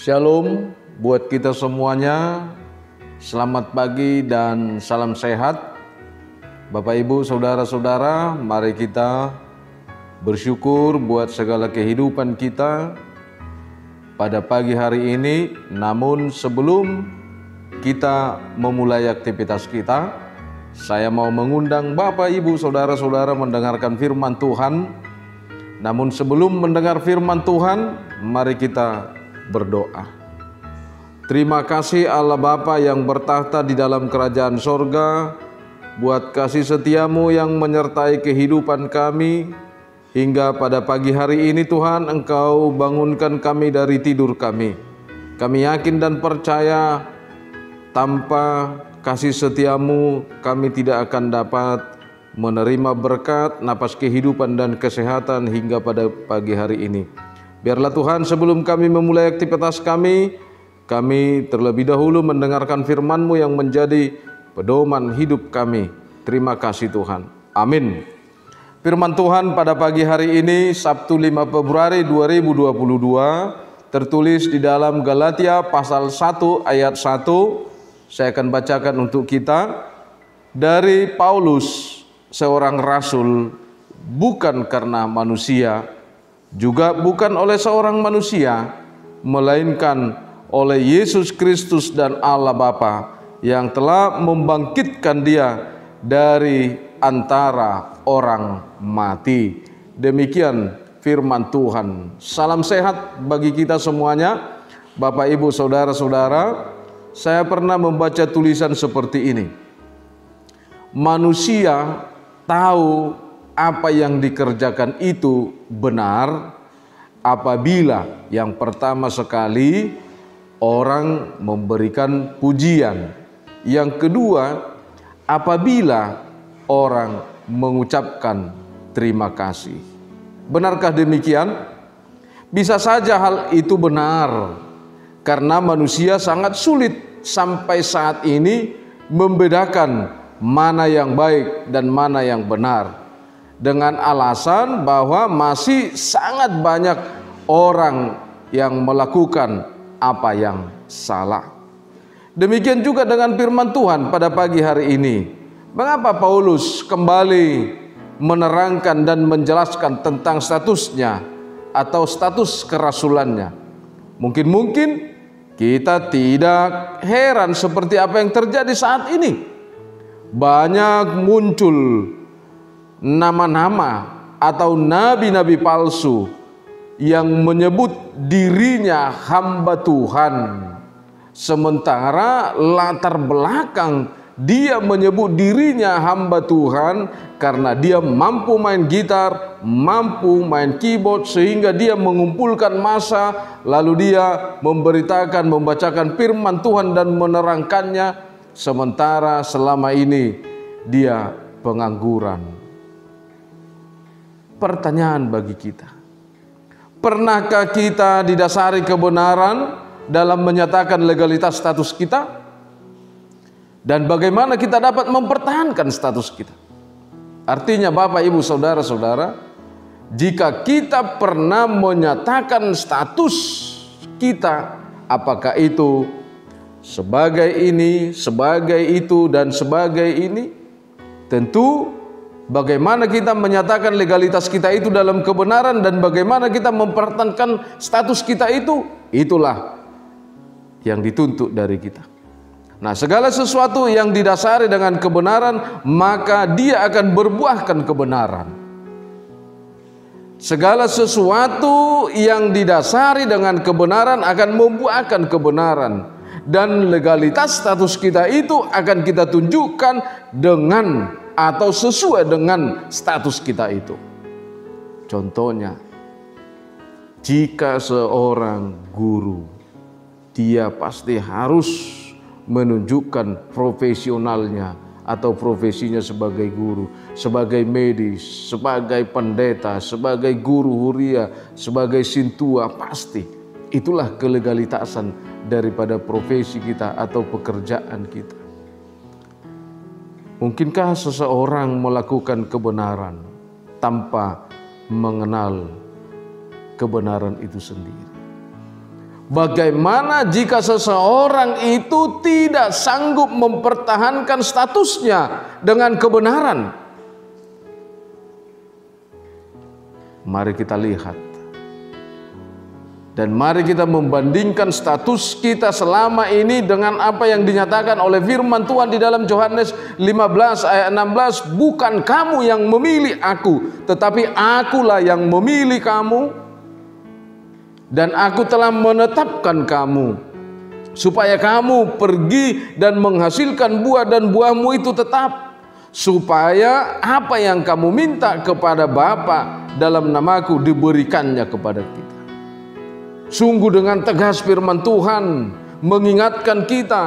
Shalom buat kita semuanya. Selamat pagi dan salam sehat. Bapak Ibu, saudara-saudara, mari kita bersyukur buat segala kehidupan kita pada pagi hari ini. Namun sebelum kita memulai aktivitas kita, saya mau mengundang Bapak Ibu, saudara-saudara mendengarkan firman Tuhan. Namun sebelum mendengar firman Tuhan, mari kita berdoa. Terima kasih Allah Bapa yang bertahta di dalam kerajaan sorga, buat kasih setiamu yang menyertai kehidupan kami. Hingga pada pagi hari ini Tuhan, Engkau bangunkan kami dari tidur kami. Kami yakin dan percaya tanpa kasih setiamu kami tidak akan dapat menerima berkat, napas kehidupan dan kesehatan hingga pada pagi hari ini. Biarlah Tuhan, sebelum kami memulai aktivitas kami terlebih dahulu mendengarkan firman-Mu yang menjadi pedoman hidup kami. Terima kasih Tuhan. Amin. Firman Tuhan pada pagi hari ini, Sabtu 5 Februari 2022, tertulis di dalam Galatia pasal 1 ayat 1. Saya akan bacakan untuk kita. Dari Paulus, seorang rasul, bukan karena manusia, juga bukan oleh seorang manusia, melainkan oleh Yesus Kristus dan Allah Bapa yang telah membangkitkan Dia dari antara orang mati. Demikian firman Tuhan. Salam sehat bagi kita semuanya. Bapak, Ibu, saudara-saudara, saya pernah membaca tulisan seperti ini. Manusia tahu apa yang dikerjakan itu benar apabila yang pertama sekali orang memberikan pujian. Yang kedua, apabila orang mengucapkan terima kasih. Benarkah demikian? Bisa saja hal itu benar, karena manusia sangat sulit sampai saat ini membedakan mana yang baik dan mana yang benar, dengan alasan bahwa masih sangat banyak orang yang melakukan apa yang salah. Demikian juga dengan firman Tuhan pada pagi hari ini. Mengapa Paulus kembali menerangkan dan menjelaskan tentang statusnya atau status kerasulannya? Mungkin kita tidak heran seperti apa yang terjadi saat ini. Banyak muncul nama-nama atau nabi-nabi palsu yang menyebut dirinya hamba Tuhan, sementara latar belakang dia menyebut dirinya hamba Tuhan karena dia mampu main gitar, mampu main keyboard, sehingga dia mengumpulkan massa, lalu dia memberitakan, membacakan firman Tuhan dan menerangkannya, sementara selama ini dia pengangguran. Pertanyaan bagi kita, pernahkah kita didasari kebenaran dalam menyatakan legalitas status kita? Dan bagaimana kita dapat mempertahankan status kita? Artinya Bapak, Ibu, saudara-saudara, jika kita pernah menyatakan status kita, apakah itu sebagai ini, sebagai itu, dan sebagai ini, tentu bagaimana kita menyatakan legalitas kita itu dalam kebenaran dan bagaimana kita mempertahankan status kita itu, itulah yang dituntut dari kita. Nah, segala sesuatu yang didasari dengan kebenaran, maka dia akan berbuahkan kebenaran. Segala sesuatu yang didasari dengan kebenaran akan membuahkan kebenaran. Dan legalitas status kita itu akan kita tunjukkan dengan atau sesuai dengan status kita itu. Contohnya, jika seorang guru, dia pasti harus menunjukkan profesionalnya atau profesinya sebagai guru, sebagai medis, sebagai pendeta, sebagai guru huria, sebagai sintua, pasti itulah kelegalitasan daripada profesi kita atau pekerjaan kita. Mungkinkah seseorang melakukan kebenaran tanpa mengenal kebenaran itu sendiri? Bagaimana jika seseorang itu tidak sanggup mempertahankan statusnya dengan kebenaran? Mari kita lihat. Dan mari kita membandingkan status kita selama ini dengan apa yang dinyatakan oleh firman Tuhan di dalam Yohanes 15 ayat 16. Bukan kamu yang memilih aku, tetapi akulah yang memilih kamu. Dan aku telah menetapkan kamu supaya kamu pergi dan menghasilkan buah, dan buahmu itu tetap, supaya apa yang kamu minta kepada Bapa dalam namaku diberikannya kepada kita. Sungguh dengan tegas firman Tuhan mengingatkan kita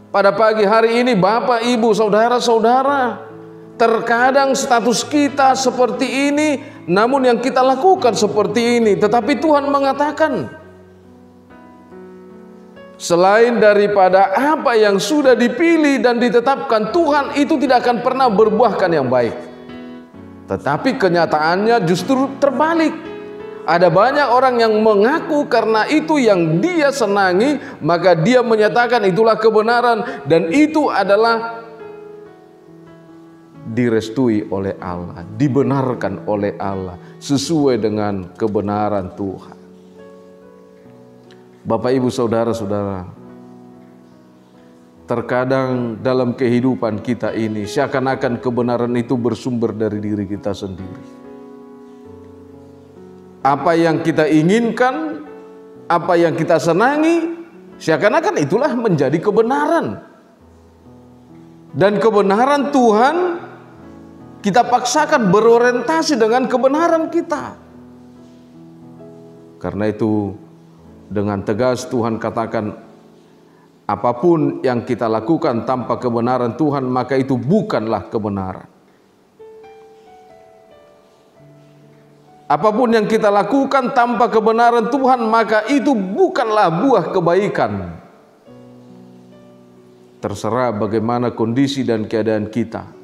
pada pagi hari ini, Bapak, Ibu, saudara-saudara, terkadang status kita seperti ini, namun yang kita lakukan seperti ini. Tetapi Tuhan mengatakan, selain daripada apa yang sudah dipilih dan ditetapkan Tuhan, itu tidak akan pernah berbuahkan yang baik. Tetapi kenyataannya justru terbalik. Ada banyak orang yang mengaku karena itu yang dia senangi, maka dia menyatakan itulah kebenaran, dan itu adalah direstui oleh Allah, dibenarkan oleh Allah sesuai dengan kebenaran Tuhan. Bapak, Ibu, saudara-saudara, terkadang dalam kehidupan kita ini seakan-akan kebenaran itu bersumber dari diri kita sendiri. Apa yang kita inginkan, apa yang kita senangi, seakan-akan itulah menjadi kebenaran. Dan kebenaran Tuhan kita paksakan berorientasi dengan kebenaran kita. Karena itu dengan tegas Tuhan katakan, apapun yang kita lakukan tanpa kebenaran Tuhan, maka itu bukanlah kebenaran. Apapun yang kita lakukan tanpa kebenaran Tuhan, maka itu bukanlah buah kebaikan. Terserah bagaimana kondisi dan keadaan kita.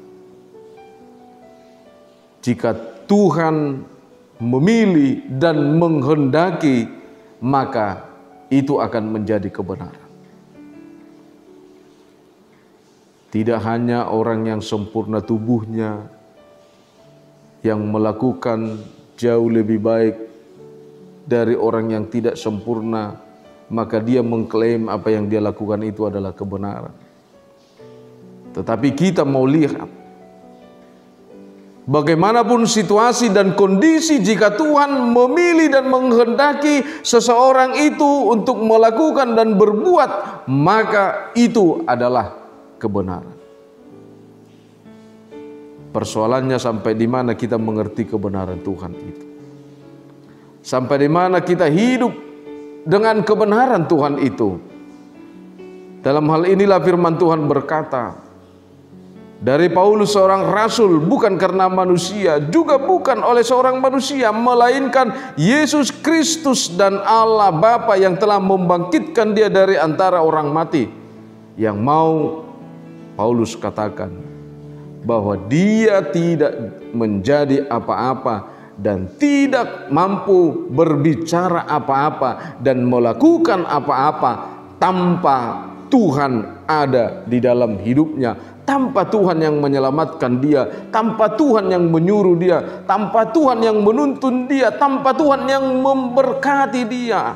Jika Tuhan memilih dan menghendaki, maka itu akan menjadi kebenaran. Tidak hanya orang yang sempurna tubuhnya yang melakukan jauh lebih baik dari orang yang tidak sempurna, maka dia mengklaim apa yang dia lakukan itu adalah kebenaran. Tetapi kita mau lihat, bagaimanapun situasi dan kondisi, jika Tuhan memilih dan menghendaki seseorang itu untuk melakukan dan berbuat, maka itu adalah kebenaran. Persoalannya sampai di mana kita mengerti kebenaran Tuhan itu. Sampai di mana kita hidup dengan kebenaran Tuhan itu. Dalam hal inilah firman Tuhan berkata, dari Paulus seorang rasul, bukan karena manusia, juga bukan oleh seorang manusia, melainkan Yesus Kristus dan Allah Bapa yang telah membangkitkan dia dari antara orang mati, yang mau Paulus katakan bahwa dia tidak menjadi apa-apa dan tidak mampu berbicara apa-apa dan melakukan apa-apa tanpa Tuhan ada di dalam hidupnya, tanpa Tuhan yang menyelamatkan dia, tanpa Tuhan yang menyuruh dia, tanpa Tuhan yang menuntun dia, tanpa Tuhan yang memberkati dia.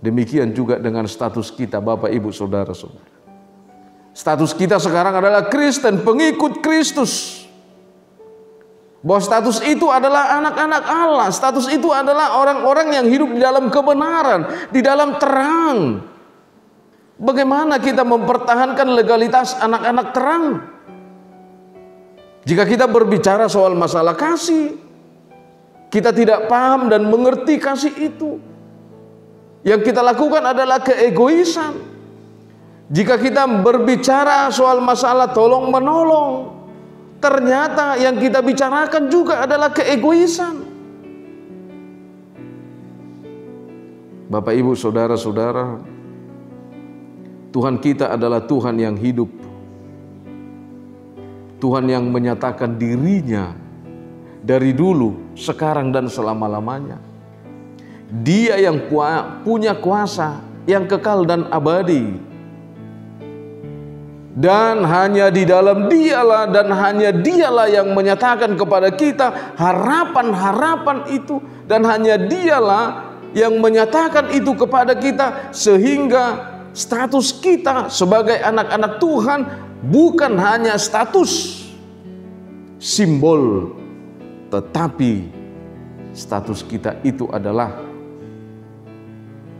Demikian juga dengan status kita, Bapak, Ibu, saudara-saudara. Status kita sekarang adalah Kristen, pengikut Kristus. Bahwa status itu adalah anak-anak Allah. Status itu adalah orang-orang yang hidup di dalam kebenaran, di dalam terang. Bagaimana kita mempertahankan legalitas anak-anak terang? Jika kita berbicara soal masalah kasih, kita tidak paham dan mengerti kasih itu. Yang kita lakukan adalah keegoisan. Jika kita berbicara soal masalah tolong menolong, ternyata yang kita bicarakan juga adalah keegoisan. Bapak, Ibu, saudara-saudara, Tuhan kita adalah Tuhan yang hidup. Tuhan yang menyatakan dirinya dari dulu, sekarang, dan selama-lamanya. Dia yang punya kuasa yang kekal dan abadi. Dan hanya di dalam Dialah dan hanya Dialah yang menyatakan kepada kita harapan-harapan itu, dan hanya Dialah yang menyatakan itu kepada kita, sehingga status kita sebagai anak-anak Tuhan bukan hanya status simbol, tetapi status kita itu adalah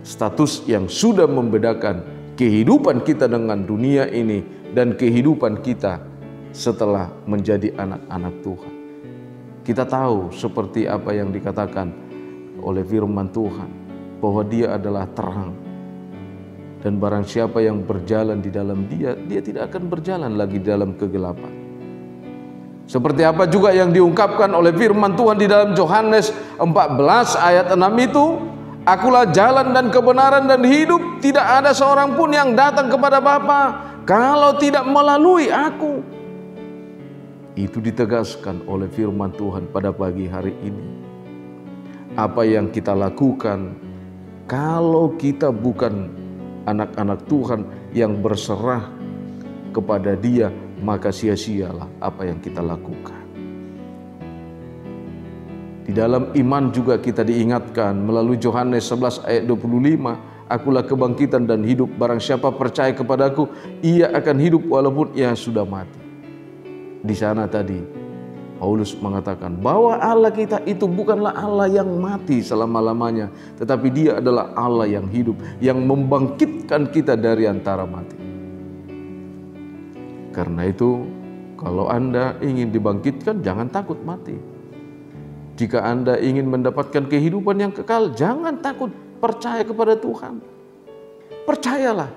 status yang sudah membedakan kehidupan kita dengan dunia ini dan kehidupan kita setelah menjadi anak-anak Tuhan. Kita tahu seperti apa yang dikatakan oleh firman Tuhan, bahwa Dia adalah terang, dan barang siapa yang berjalan di dalam Dia, dia tidak akan berjalan lagi dalam kegelapan. Seperti apa juga yang diungkapkan oleh firman Tuhan di dalam Yohanes 14 ayat 6 itu, Akulah jalan dan kebenaran dan hidup, tidak ada seorang pun yang datang kepada Bapa kalau tidak melalui Aku. Itu ditegaskan oleh firman Tuhan pada pagi hari ini. Apa yang kita lakukan kalau kita bukan anak-anak Tuhan yang berserah kepada Dia, maka sia-sialah apa yang kita lakukan. Di dalam iman juga kita diingatkan melalui Yohanes 11 ayat 25, Akulah kebangkitan dan hidup, barang siapa percaya kepadaku, ia akan hidup walaupun ia sudah mati. Di sana tadi Paulus mengatakan bahwa Allah kita itu bukanlah Allah yang mati selama-lamanya, tetapi Dia adalah Allah yang hidup, yang membangkitkan kita dari antara mati. Karena itu, kalau Anda ingin dibangkitkan, jangan takut mati. Jika Anda ingin mendapatkan kehidupan yang kekal, jangan takut, percaya kepada Tuhan. Percayalah,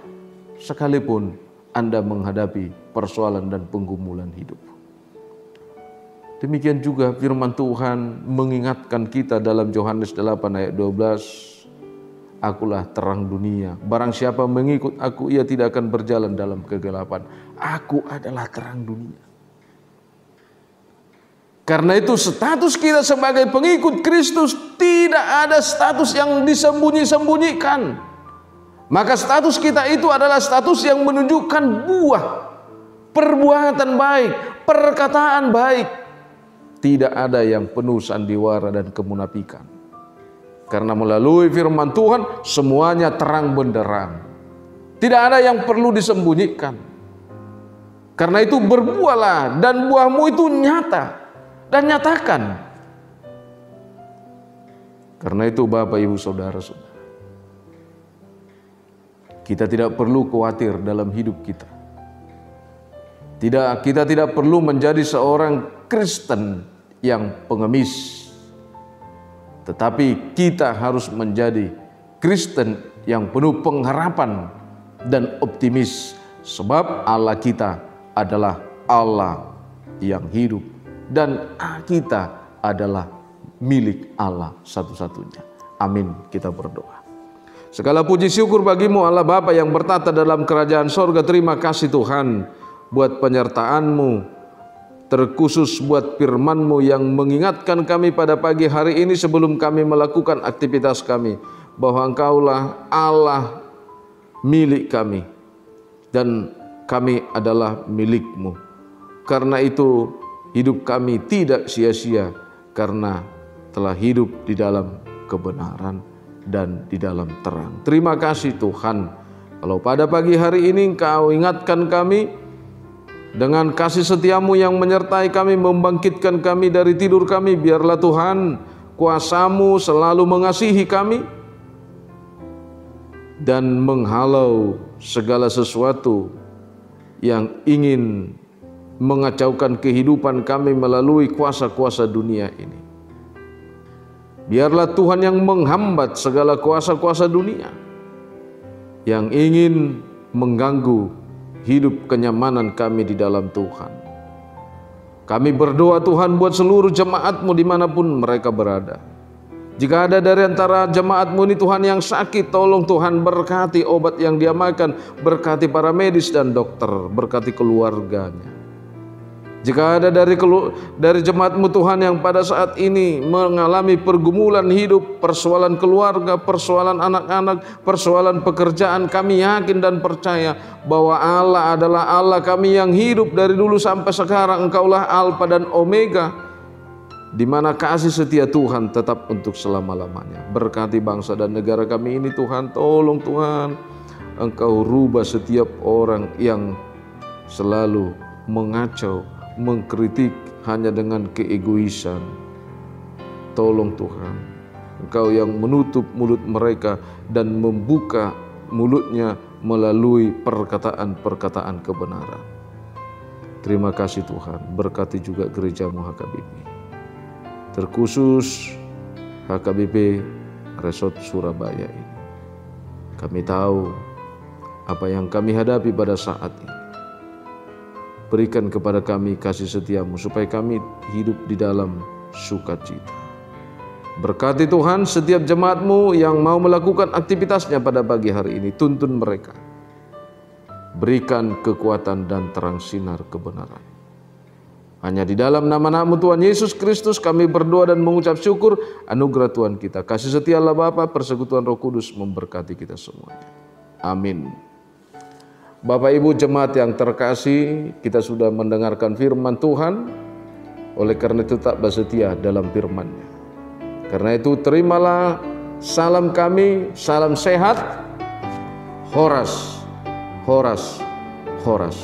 sekalipun Anda menghadapi persoalan dan penggumulan hidup. Demikian juga firman Tuhan mengingatkan kita dalam Yohanes 8 ayat 12, Akulah terang dunia, barang siapa mengikut Aku, ia tidak akan berjalan dalam kegelapan. Aku adalah terang dunia. Karena itu status kita sebagai pengikut Kristus tidak ada status yang disembunyi-sembunyikan. Maka status kita itu adalah status yang menunjukkan buah, perbuatan baik, perkataan baik. Tidak ada yang penuh sandiwara dan kemunafikan. Karena melalui firman Tuhan semuanya terang benderang. Tidak ada yang perlu disembunyikan. Karena itu berbuahlah dan buahmu itu nyata. Dan nyatakan. Karena itu Bapak Ibu Saudara-saudara, kita tidak perlu khawatir dalam hidup kita. Kita tidak perlu menjadi seorang Kristen yang pengemis. Tetapi kita harus menjadi Kristen yang penuh pengharapan dan optimis. Sebab Allah kita adalah Allah yang hidup. Dan kita adalah milik Allah satu-satunya. Amin. Kita berdoa. Segala puji syukur bagimu Allah Bapa yang bertata dalam kerajaan sorga. Terima kasih Tuhan buat penyertaan-Mu, terkhusus buat firman-Mu yang mengingatkan kami pada pagi hari ini sebelum kami melakukan aktivitas kami, bahwa Engkaulah Allah milik kami dan kami adalah milik-Mu. Karena itu hidup kami tidak sia-sia karena telah hidup di dalam kebenaran dan di dalam terang. Terima kasih Tuhan. Kalau pada pagi hari ini Engkau ingatkan kami dengan kasih setia-Mu yang menyertai kami, membangkitkan kami dari tidur kami, biarlah Tuhan kuasa-Mu selalu mengasihi kami dan menghalau segala sesuatu yang ingin mengacaukan kehidupan kami melalui kuasa-kuasa dunia ini. Biarlah Tuhan yang menghambat segala kuasa-kuasa dunia yang ingin mengganggu hidup kenyamanan kami di dalam Tuhan. Kami berdoa Tuhan buat seluruh jemaat-Mu dimanapun mereka berada. Jika ada dari antara jemaat-Mu ini Tuhan yang sakit, tolong Tuhan berkati obat yang dia makan, berkati para medis dan dokter, berkati keluarganya. Jika ada dari jemaat-Mu Tuhan yang pada saat ini mengalami pergumulan hidup, persoalan keluarga, persoalan anak-anak, persoalan pekerjaan, kami yakin dan percaya bahwa Allah adalah Allah kami yang hidup dari dulu sampai sekarang. Engkaulah Alfa dan Omega, di mana kasih setia Tuhan tetap untuk selama-lamanya. Berkati bangsa dan negara kami ini Tuhan, tolong Tuhan, Engkau rubah setiap orang yang selalu mengacau, mengkritik hanya dengan keegoisan. Tolong Tuhan, Engkau yang menutup mulut mereka dan membuka mulutnya melalui perkataan-perkataan kebenaran. Terima kasih Tuhan, berkati juga gereja-Mu HKBP. Terkhusus HKBP Resort Surabaya ini. Kami tahu apa yang kami hadapi pada saat ini. Berikan kepada kami kasih setia-Mu supaya kami hidup di dalam sukacita. Berkati Tuhan setiap jemaat-Mu yang mau melakukan aktivitasnya pada pagi hari ini. Tuntun mereka. Berikan kekuatan dan terang sinar kebenaran. Hanya di dalam nama-Mu Tuhan Yesus Kristus kami berdoa dan mengucap syukur. Anugerah Tuhan kita, kasih setia Allah Bapa, persekutuan Roh Kudus memberkati kita semuanya. Amin. Bapak Ibu jemaat yang terkasih, kita sudah mendengarkan firman Tuhan. Oleh karena itu tak bersetia dalam firman-Nya. Karena itu terimalah salam kami, salam sehat. Horas, horas, horas.